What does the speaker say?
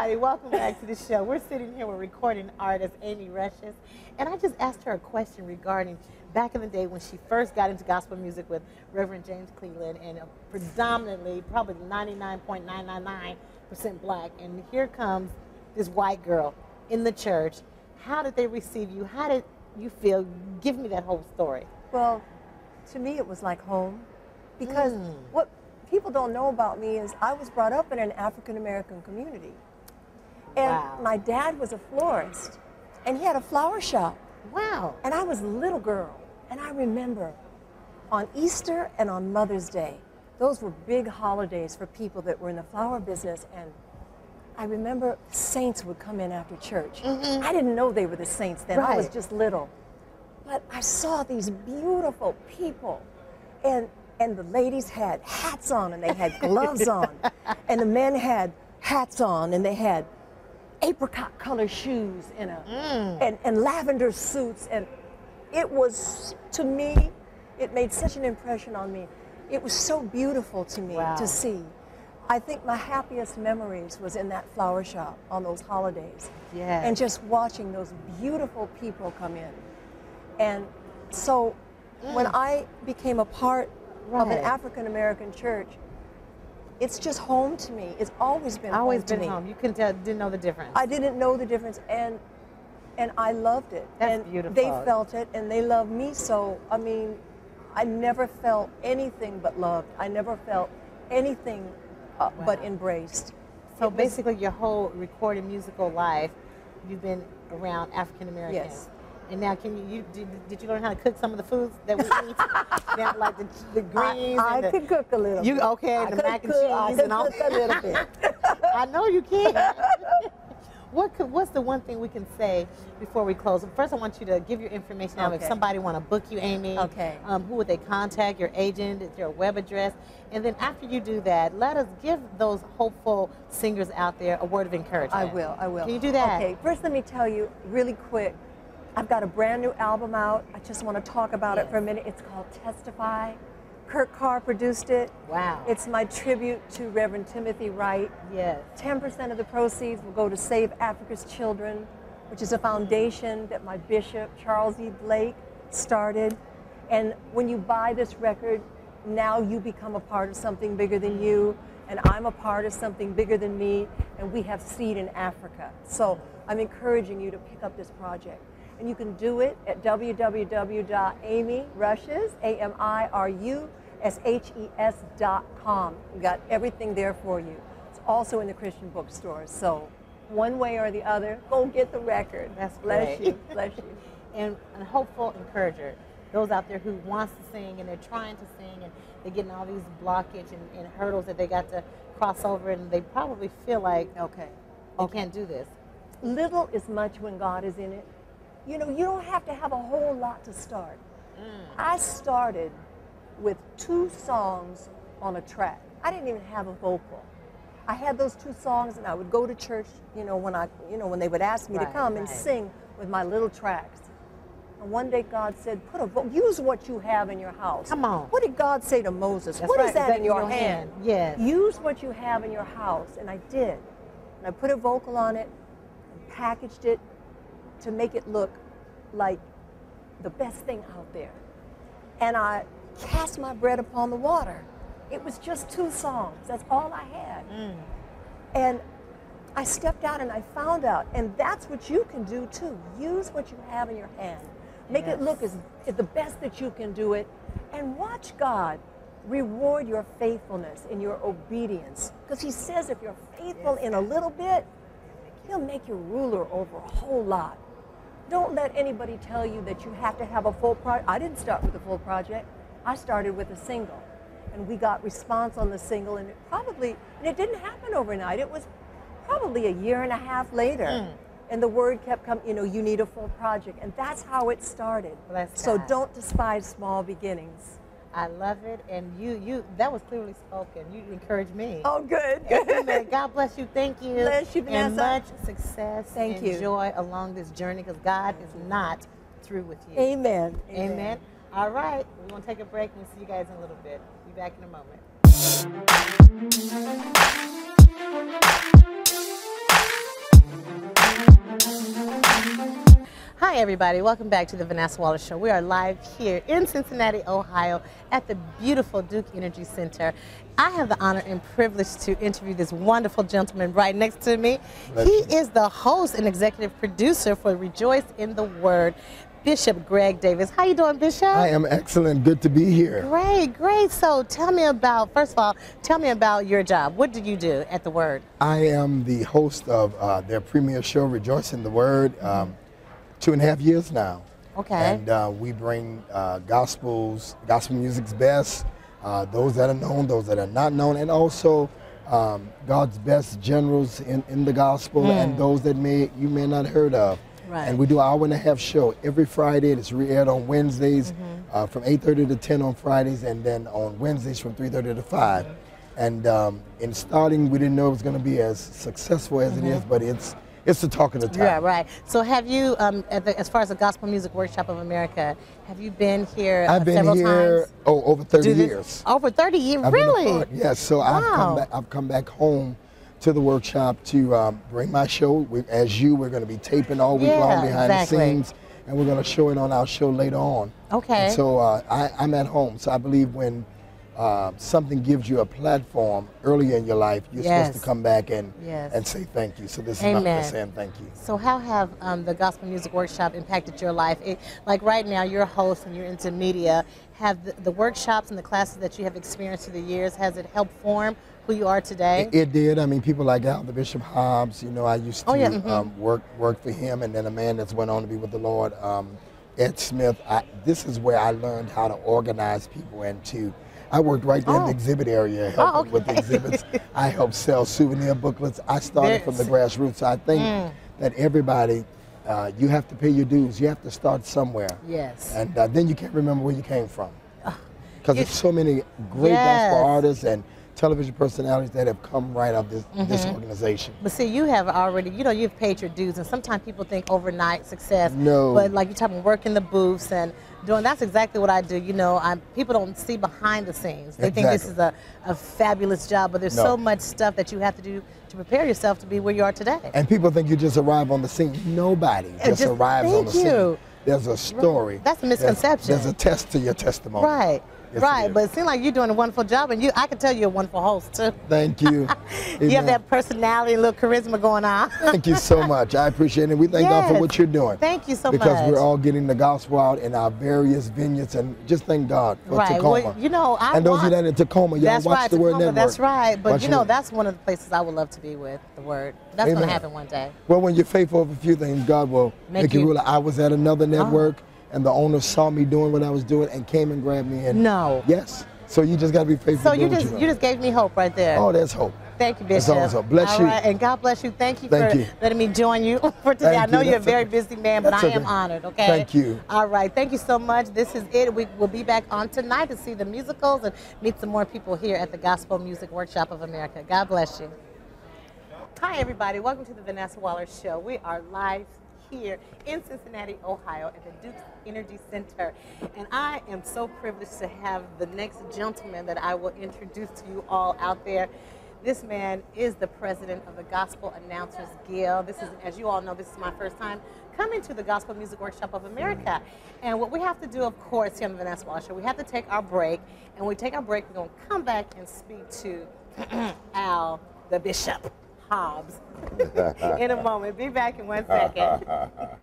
everybody. Welcome back to the show. We're sitting here with recording artist Amy Rushes, and I just asked her a question regarding back in the day when she first got into gospel music with Reverend James Cleveland, and predominantly, probably 99.999% black, and here comes this white girl in the church. How did they receive you? How did you feel? Give me that whole story. Well, to me it was like home, because what people don't know about me is I was brought up in an African-American community. And my dad was a florist, and he had a flower shop. Wow. And I was a little girl, and I remember on Easter and on Mother's Day, those were big holidays for people that were in the flower business, and I remember saints would come in after church. I didn't know they were the saints then. I was just little. But I saw these beautiful people, and the ladies had hats on, and they had gloves on, and the men had hats on, and they had apricot color shoes and and lavender suits, and it was, to me, it made such an impression on me. It was so beautiful to me to see. I think my happiest memories was in that flower shop on those holidays. And just watching those beautiful people come in. And so when I became a part of an African-American church, it's just home to me. It's always been home to me. Home. You didn't know the difference. I didn't know the difference, and I loved it. That's beautiful. They felt it, and they loved me. So, I mean, I never felt anything but loved. I never felt anything but embraced. So basically, your whole recorded musical life, you've been around African Americans. Yes. And now, did you learn how to cook some of the foods that we eat? Now, like the greens. I could cook a little. You okay? The mac and cheese and all. I could cook a little bit. I know you can. What's the one thing we can say before we close? First, I want you to give your information out. If somebody want to book you, Amy, who would they contact? Your agent? Is there a web address? And then after you do that, let us give those hopeful singers out there a word of encouragement. I will. Can you do that? Okay. First, let me tell you really quick. I've got a brand new album out. I just want to talk about it for a minute. It's called Testify. Kurt Carr produced it. Wow. It's my tribute to Reverend Timothy Wright. Yes. 10% of the proceeds will go to Save Africa's Children, which is a foundation that my bishop, Charles E. Blake, started. And when you buy this record, now you become a part of something bigger than you, and I'm a part of something bigger than me, and we have seed in Africa. So I'm encouraging you to pick up this project. And you can do it at www.amyrushes, AMIRUSHES.com. We've got everything there for you. It's also in the Christian bookstores. So one way or the other, go get the record. That's Bless great. you. Bless you. And a hopeful encourager. Those out there who wants to sing and they're trying to sing and they're getting all these blockage and hurdles that they got to cross over, and they probably feel like, they can't do this. Little is much when God is in it. You know, you don't have to have a whole lot to start. I started with 2 songs on a track. I didn't even have a vocal. I had those 2 songs, and I would go to church, when they would ask me to come and sing with my little tracks. And one day God said, use what you have in your house. Come on. What did God say to Moses? What is that in your hand? Yes. Use what you have in your house. And I did. And I put a vocal on it and packaged it to make it look like the best thing out there. And I cast my bread upon the water. It was just 2 songs. That's all I had. And I stepped out and I found out, and that's what you can do too. Use what you have in your hand. Make it look as the best that you can do it, and watch God reward your faithfulness and your obedience. Because he says if you're faithful in a little bit, he'll make you ruler over a whole lot. Don't let anybody tell you that you have to have a full project. I didn't start with a full project. I started with a single. And we got response on the single, and it didn't happen overnight. It was probably a year and a half later. And the word kept coming, you need a full project. And that's how it started. So don't despise small beginnings. I love it, and that was clearly spoken. You encouraged me. Oh, good. Amen. God bless you. Thank you. Bless you, Vanessa. And much success and joy along this journey, because God is not through with you. Amen. Amen. All right. We're going to take a break, and we'll see you guys in a little bit. Be back in a moment. Hi everybody, welcome back to the Vanessa Wallace Show. We are live here in Cincinnati, Ohio at the beautiful Duke Energy Center. I have the honor and privilege to interview this wonderful gentleman right next to me. He is the host and executive producer for Rejoice in the Word, Bishop Greg Davis. How you doing, Bishop? I am excellent. Good to be here. Great, great. So tell me about, first of all, tell me about your job. What do you do at the Word? I am the host of their premier show, Rejoice in the Word, 2.5 years now. Okay. And we bring gospel music's best, those that are known, those that are not known, and also God's best generals in the gospel and those that you may not have heard of. Right. And we do an hour-and-a-half show every Friday. It's re-aired on Wednesdays from 8:30 to 10 on Fridays, and then on Wednesdays from 3:30 to 5. And in starting, we didn't know it was going to be as successful as it is, but it's the talk of the town. Yeah, right. So have you, as far as the Gospel Music Workshop of America, have you been here I've been several here times? over 30 years. Over 30 years, I've been a really? part, yes. So Wow. I've come back home to the workshop to bring my show. We're going to be taping all week long behind the scenes, and we're going to show it on our show later on. Okay. And so I'm at home. So I believe when something gives you a platform earlier in your life, you're supposed to come back and say thank you. So this is my saying thank you. So how have the Gospel Music Workshop impacted your life? Like right now, you're a host and you're into media. Have the workshops and the classes that you have experienced through the years, has it helped form who you are today? It did. I mean, people like the Bishop Hobbs, you know, I used to work for him, and then a man that's went on to be with the Lord, Ed Smith. This is where I learned how to organize people and to I worked right there in the exhibit area, helping with the exhibits. I helped sell souvenir booklets. I started from the grassroots. So I think that everybody, you have to pay your dues. You have to start somewhere. Yes. And then you can't remember where you came from. Because there's so many great gospel artists and television personalities that have come right out of this organization. But see, you have already, you know, you've paid your dues, and sometimes people think overnight success. No. But like you're talking working the booths and doing, that's exactly what I do. You know, people don't see behind the scenes. They think this is a fabulous job, but there's so much stuff that you have to do to prepare yourself to be where you are today. And people think you just arrive on the scene. Nobody just arrives on the scene. There's a story. That's a misconception. There's a test to your testimony. Right. Yes, right, but it seems like you're doing a wonderful job, and I can tell you're a wonderful host too. Thank you. You have that personality, a little charisma going on. Thank you so much. I appreciate it. We thank God for what you're doing. Thank you so much. Because we're all getting the gospel out in our various vineyards, and just thank God for Tacoma. Well, you know, and those of you that are in Tacoma, y'all watch the Word Network. That's right. But you know, that's one of the places I would love to be with, the Word. That's going to happen one day. Well, when you're faithful of a few things, God will make you ruler. I was at another network, and the owner saw me doing what I was doing and came and grabbed me. And yes. So you just got to be faithful. So you just gave me hope right there. Oh, there's hope. Thank you, Bishop. That's always hope. Bless you. All right, and God bless you. Thank you for letting me join you for today. I know you're a very busy man, but I am honored, okay? Thank you. All right, thank you so much. This is it. We will be back on tonight to see the musicals and meet some more people here at the Gospel Music Workshop of America. God bless you. Hi, everybody. Welcome to the Vanessa Wallace Show. We are live here in Cincinnati, Ohio at the Duke Energy Center. And I am so privileged to have the next gentleman that I will introduce to you all out there. This man is the president of the Gospel Announcers Guild. This is, as you all know, this is my first time coming to the Gospel Music Workshop of America. And what we have to do, of course, here on the Vanessa Wallace Show, we have to take our break. And when we take our break, we're going to come back and speak to Al, the Bishop Hobbs, in a moment. Be back in 1 second.